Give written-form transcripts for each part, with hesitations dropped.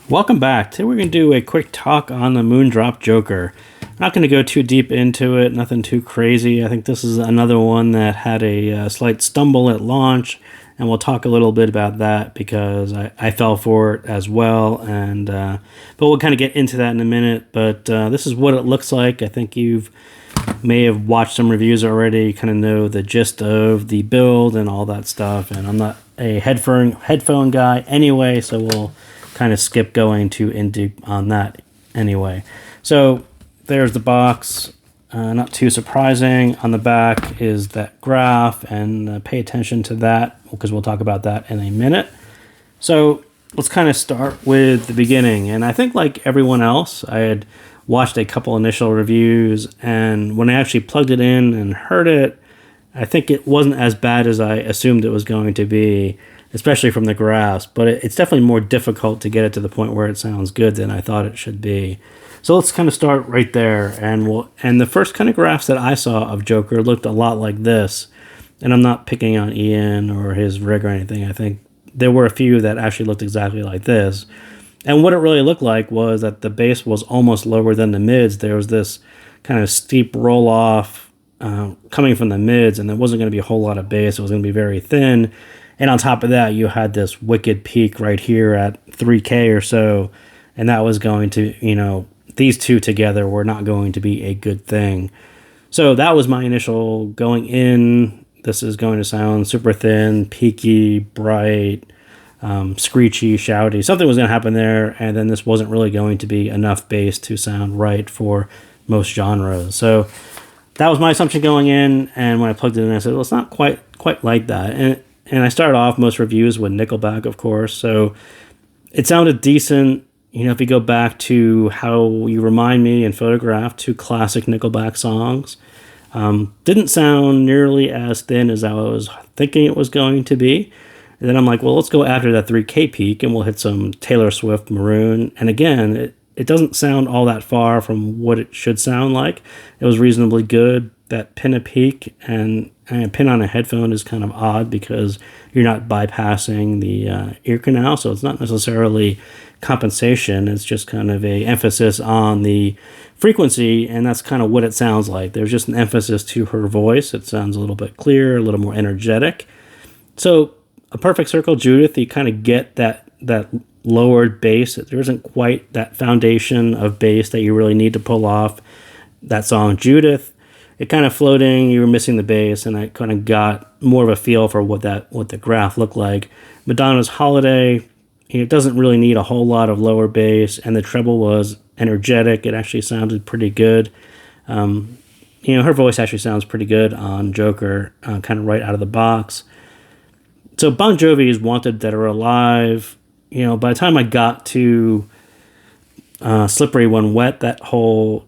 Welcome back. Today we're going to do a quick talk on the Moondrop Joker. I'm not going to go too deep into it, nothing too crazy. I think this is another one that had a slight stumble at launch, and we'll talk a little bit about that because I fell for it as well. But we'll kind of get into that in a minute. But this is what it looks like. I think you may have watched some reviews already, kind of know the gist of the build and all that stuff. And I'm not a headphone guy anyway, so we'll kind of skip going too into on that anyway. So there's the box. Not too surprising. On the back is that graph, and pay attention to that because we'll talk about that in a minute. So let's kind of start with the beginning. And I think like everyone else, I had watched a couple initial reviews, and when I actually plugged it in and heard it, I think it wasn't as bad as I assumed it was going to be, especially from the graphs, but it's definitely more difficult to get it to the point where it sounds good than I thought it should be. So let's kind of start right there, and the first kind of graphs that I saw of Joker looked a lot like this, and I'm not picking on Ian or his rig or anything. I think there were a few that actually looked exactly like this, and what it really looked like was that the bass was almost lower than the mids. There was this kind of steep roll off coming from the mids, and there wasn't going to be a whole lot of bass. It was going to be very thin. And on top of that, you had this wicked peak right here at 3K or so. And that was going to, these two together were not going to be a good thing. So that was my initial going in. This is going to sound super thin, peaky, bright, screechy, shouty. Something was going to happen there. And then this wasn't really going to be enough bass to sound right for most genres. So that was my assumption going in. And when I plugged it in, I said, well, it's not quite like that. And I started off most reviews with Nickelback, of course, so it sounded decent. If you go back to How You Remind Me and Photograph, two classic Nickelback songs, didn't sound nearly as thin as I was thinking it was going to be. And then I'm like, well, let's go after that 3K peak and we'll hit some Taylor Swift Maroon. And again, it doesn't sound all that far from what it should sound like. It was reasonably good. That pin a peak and a pin on a headphone is kind of odd because you're not bypassing the ear canal, so it's not necessarily compensation. It's just kind of a emphasis on the frequency, and that's kind of what it sounds like. There's just an emphasis to her voice. It sounds a little bit clearer, a little more energetic. So a perfect circle, Judith, you kind of get that lowered bass. There isn't quite that foundation of bass that you really need to pull off that song, Judith. It kind of floating, you were missing the bass, and I kind of got more of a feel for what the graph looked like. Madonna's Holiday, it doesn't really need a whole lot of lower bass, and the treble was energetic. It actually sounded pretty good. Her voice actually sounds pretty good on Joker, kind of right out of the box. So Bon Jovi's Wanted Dead or Alive, by the time I got to Slippery When Wet, that whole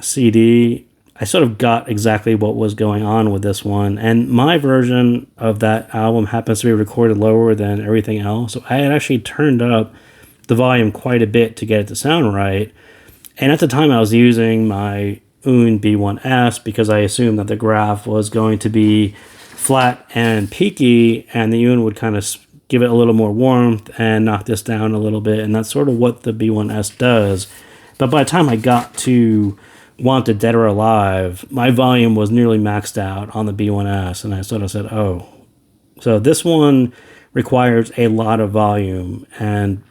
CD, I sort of got exactly what was going on with this one. And my version of that album happens to be recorded lower than everything else. So I had actually turned up the volume quite a bit to get it to sound right. And at the time I was using my Oon B1S because I assumed that the graph was going to be flat and peaky, and the Oon would kind of give it a little more warmth and knock this down a little bit. And that's sort of what the B1S does. But by the time I got to Wanted Dead or Alive, my volume was nearly maxed out on the B1S, and I sort of said, oh, so this one requires a lot of volume, and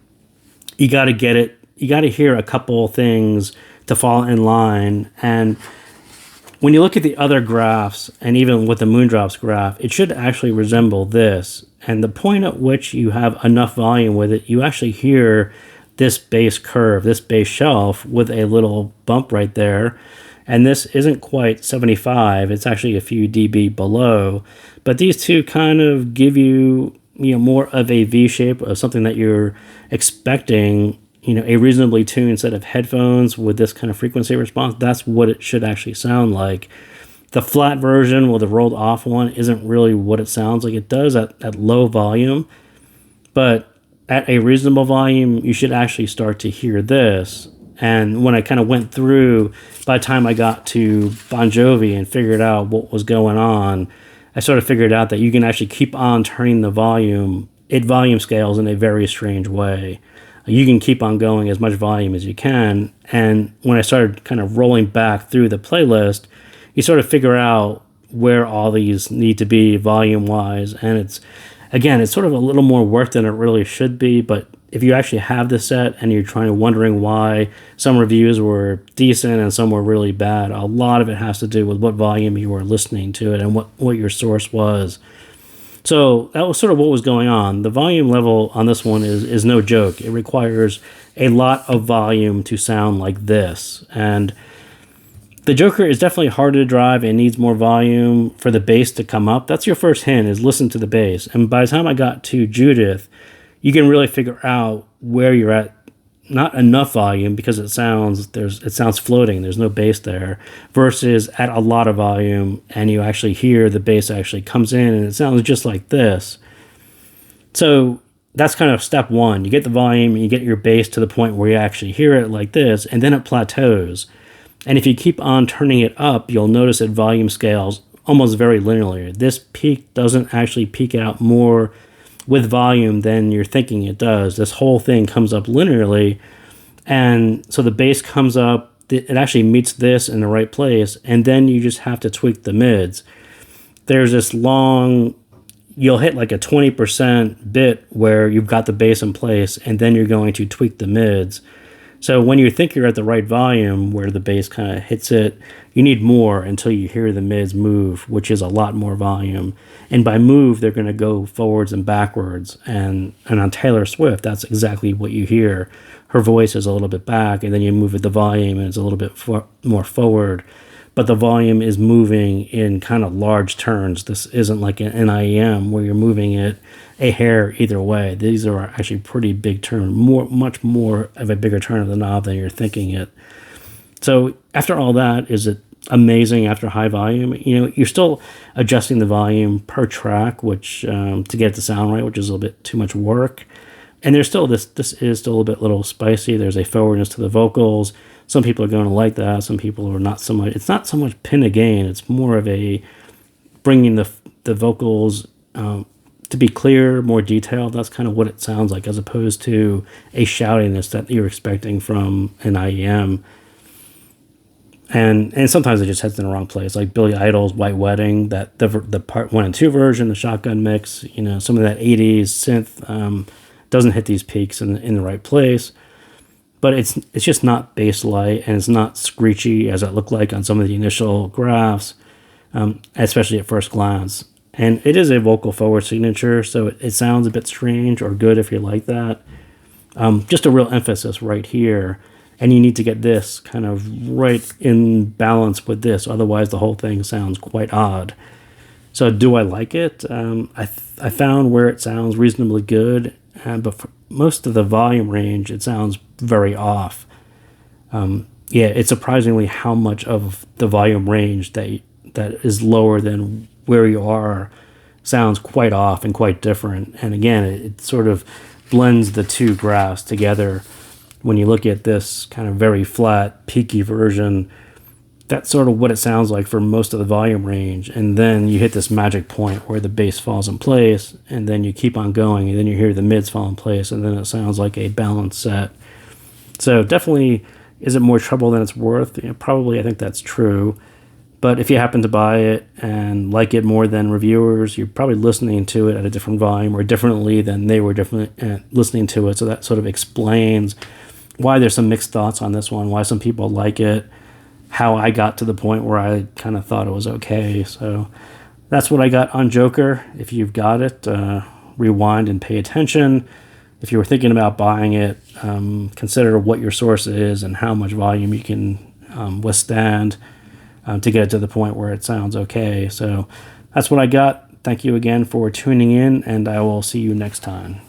you got to get it, you got to hear a couple things to fall in line. And when you look at the other graphs, and even with the Moondrop's graph, it should actually resemble this. And the point at which you have enough volume with it, you actually hear this bass curve, this bass shelf with a little bump right there. And this isn't quite 75, it's actually a few dB below. But these two kind of give you, more of a V shape of something that you're expecting, a reasonably tuned set of headphones with this kind of frequency response. That's what it should actually sound like. The flat version with the rolled off one isn't really what it sounds like. It does at low volume, but at a reasonable volume, you should actually start to hear this. And when I kind of went through, by the time I got to Bon Jovi and figured out what was going on, I sort of figured out that you can actually keep on turning the volume. It volume scales in a very strange way. you can keep on going as much volume as you can. And when I started kind of rolling back through the playlist, you sort of figure out where all these need to be volume wise. And it's sort of a little more work than it really should be. But if you actually have the set and you're wondering why some reviews were decent and some were really bad, a lot of it has to do with what volume you were listening to it and what your source was. So that was sort of what was going on. The volume level on this one is no joke. It requires a lot of volume to sound like this. And the Joker is definitely harder to drive and needs more volume for the bass to come up. That's your first hint, is listen to the bass. And by the time I got to Judith, you can really figure out where you're at. Not enough volume because it sounds floating. There's no bass there, versus at a lot of volume and you actually hear the bass actually comes in and it sounds just like this. So that's kind of step one. You get the volume and you get your bass to the point where you actually hear it like this, and then it plateaus. And if you keep on turning it up, you'll notice it volume scales almost very linearly. This peak doesn't actually peak out more with volume than you're thinking it does. This whole thing comes up linearly, and so the bass comes up, it actually meets this in the right place, and then you just have to tweak the mids. There's this long, you'll hit like a 20% bit where you've got the bass in place, and then you're going to tweak the mids. So when you think you're at the right volume where the bass kind of hits it, you need more until you hear the mids move, which is a lot more volume. And by move, they're going to go forwards and backwards. And on Taylor Swift, that's exactly what you hear. Her voice is a little bit back, and then you move it the volume, and it's a little bit more forward. But the volume is moving in kind of large turns. This isn't like an NIEM where you're moving it a hair either way. These are actually pretty big turn, much more of a bigger turn of the knob than you're thinking it. So after all that, is it amazing after high volume? You're still adjusting the volume per track, which to get it to sound right, which is a little bit too much work. And there's still this is still a little spicy. There's a forwardness to the vocals. Some people are going to like that. Some people are not so much. It's not so much pin a gain. It's more of a bringing the vocals to be clear, more detailed. That's kind of what it sounds like, as opposed to a shoutiness that you're expecting from an IEM. And sometimes it just heads in the wrong place, like Billy Idol's White Wedding, that the part 1 and 2 version, the shotgun mix, some of that 80s synth doesn't hit these peaks in the right place. But it's just not bass light, and it's not screechy as it looked like on some of the initial graphs, especially at first glance. And it is a vocal forward signature, so it sounds a bit strange or good if you like that. Just a real emphasis right here. And you need to get this kind of right in balance with this. Otherwise, the whole thing sounds quite odd. So do I like it? I found where it sounds reasonably good. But for most of the volume range, it sounds very off. It's surprisingly how much of the volume range that is lower than where you are sounds quite off and quite different. And again, it sort of blends the two graphs together. When you look at this kind of very flat, peaky version, that's sort of what it sounds like for most of the volume range. And then you hit this magic point where the bass falls in place, and then you keep on going, and then you hear the mids fall in place, and then it sounds like a balanced set. So definitely, is it more trouble than it's worth? Probably, I think that's true. But if you happen to buy it and like it more than reviewers, you're probably listening to it at a different volume or differently than they were listening to it. So that sort of explains why there's some mixed thoughts on this one, why some people like it, how I got to the point where I kind of thought it was okay. So that's what I got on Joker. If you've got it, rewind and pay attention. If you were thinking about buying it, consider what your source is and how much volume you can withstand to get it to the point where it sounds okay. So that's what I got. Thank you again for tuning in, and I will see you next time.